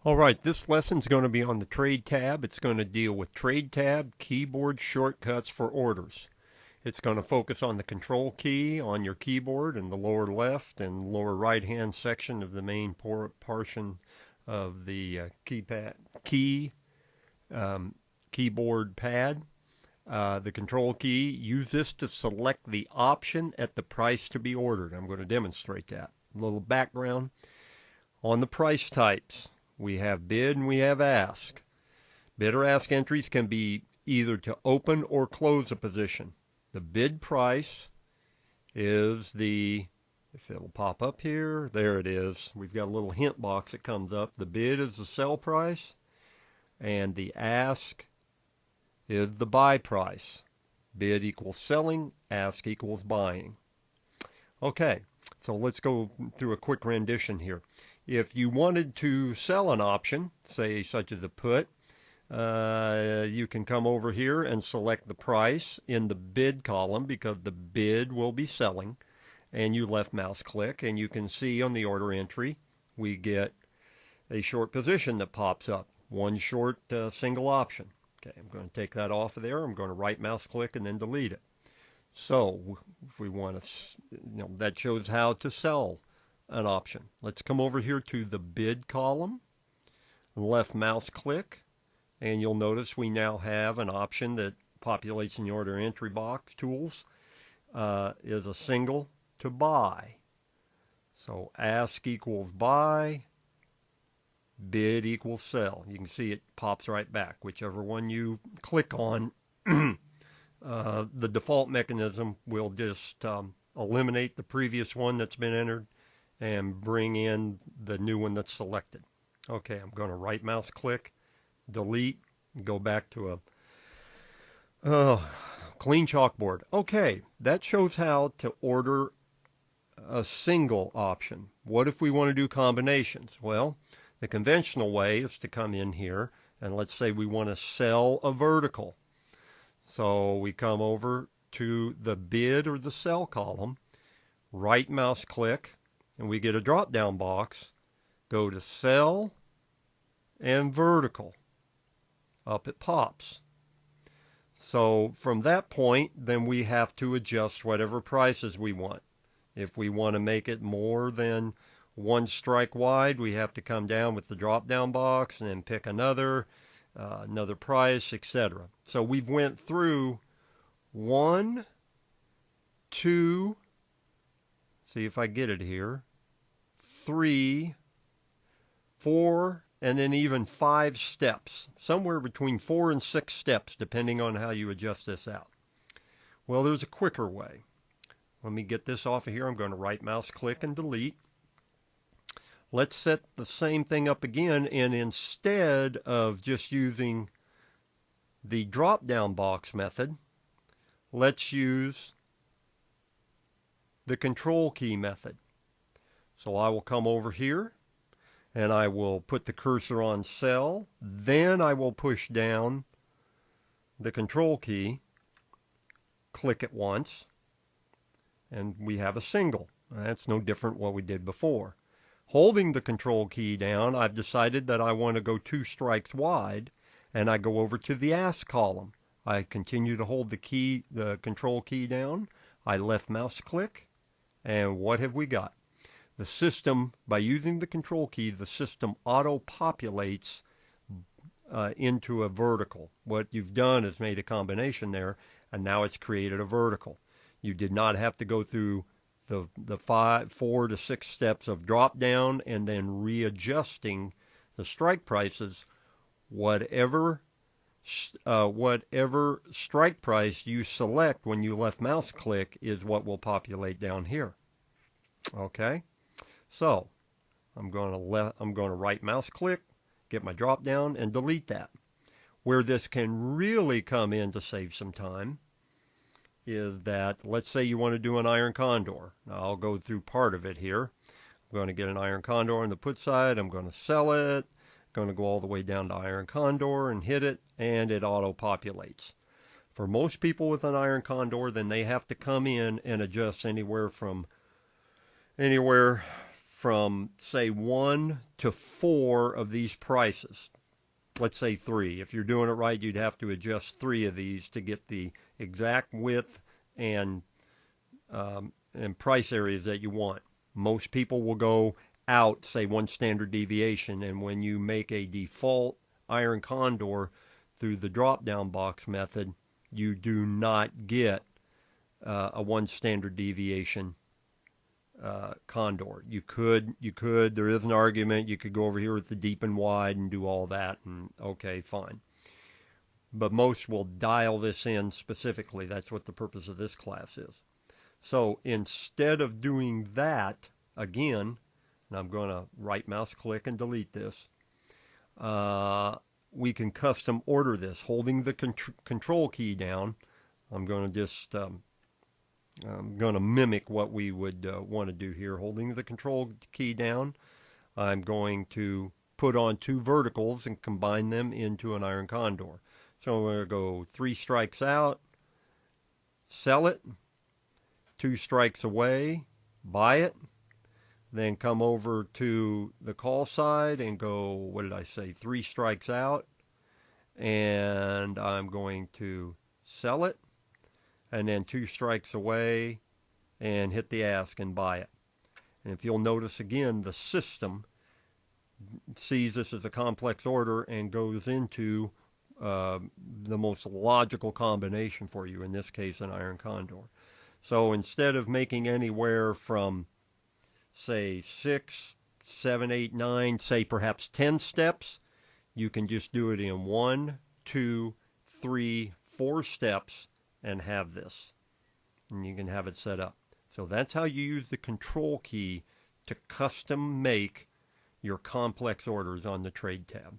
All right, this lesson is going to be on the Trade tab. It's going to deal with Trade tab keyboard shortcuts for orders. It's going to focus on the Control key on your keyboard in the lower left and lower right hand section of the main portion of the keyboard pad. The Control key, use this to select the option at the price to be ordered. I'm going to demonstrate that. A little background on the price types. We have bid and we have ask. Bid or ask entries can be either to open or close a position. The bid price is if it'll pop up here, there it is. We've got a little hint box that comes up. The bid is the sell price, and the ask is the buy price. Bid equals selling, ask equals buying. Okay, so let's go through a quick rendition here. If you wanted to sell an option, say such as a put, you can come over here and select the price in the bid column because the bid will be selling, and you left mouse click and you can see on the order entry we get a short position that pops up, one short single option. Okay, I'm going to take that off of there. I'm going to right mouse click and then delete it. So if we want to, that shows how to sell an option. Let's come over here to the bid column, left mouse click, and you'll notice we now have an option that populates in the order entry box tools, is a single to buy. So ask equals buy, bid equals sell. You can see it pops right back. Whichever one you click on, the default mechanism will just eliminate the previous one that's been entered and bring in the new one that's selected. Okay, I'm going to right mouse click, delete, go back to a clean chalkboard. Okay, that shows how to order a single option. What if we want to do combinations? Well, the conventional way is to come in here and let's say we want to sell a vertical. So we come over to the bid or the sell column, right mouse click, and we get a drop down box. Go to sell and vertical. Up it pops. So from that point, then we have to adjust whatever prices we want. If we want to make it more than one strike wide, we have to come down with the drop down box and then pick another price, etc. So we've went through 1, 2, see if I get it here, 3, 4, and then even 5 steps. Somewhere between 4 and 6 steps, depending on how you adjust this out. Well, there's a quicker way. Let me get this off of here. I'm going to right mouse click and delete. Let's set the same thing up again, and instead of just using the drop down box method, let's use the control key method. So I will come over here and I will put the cursor on sell. Then I will push down the control key, click it once, and we have a single. That's no different what we did before. Holding the control key down, I've decided that I want to go 2 strikes wide, and I go over to the ask column. I continue to hold the control key down. I left mouse click, and what have we got? The system, by using the control key, the system auto-populates into a vertical. What you've done is made a combination there, and now it's created a vertical. You did not have to go through the 4 to 6 steps of drop down and then readjusting the strike prices. Whatever strike price you select when you left mouse click is what will populate down here. Okay, so I'm going to right mouse click, get my drop down, and delete that. Where this can really come in to save some time is that, let's say you want to do an iron condor. Now I'll go through part of it here. I'm going to get an iron condor on the put side. I'm going to sell it. I'm going to go all the way down to iron condor and hit it, and it auto-populates. For most people with an iron condor, then they have to come in and adjust anywhere from, say, 1 to 4 of these prices. Let's say 3. If you're doing it right, you'd have to adjust 3 of these to get the exact width and price areas that you want. Most people will go out, say, 1 standard deviation, and when you make a default iron condor through the drop-down box method, you do not get a 1 standard deviation condor. You could, there is an argument, you could go over here with the deep and wide and do all that, and okay, fine. But most will dial this in specifically. That's what the purpose of this class is. So instead of doing that, again, and I'm going to right mouse click and delete this, we can custom order this. Holding the control key down, I'm going to just I'm going to mimic what we would want to do here. Holding the control key down, I'm going to put on 2 verticals and combine them into an iron condor. So I'm going to go 3 strikes out, sell it, 2 strikes away, buy it, then come over to the call side and go, what did I say, 3 strikes out, and I'm going to sell it, and then 2 strikes away and hit the ask and buy it. And if you'll notice again, the system sees this as a complex order and goes into the most logical combination for you, in this case an iron condor. So instead of making anywhere from, say, 6, 7, 8, 9, say perhaps 10 steps, you can just do it in 1, 2, 3, 4 steps and have this. And you can have it set up. So that's how you use the control key to custom make your complex orders on the trade tab.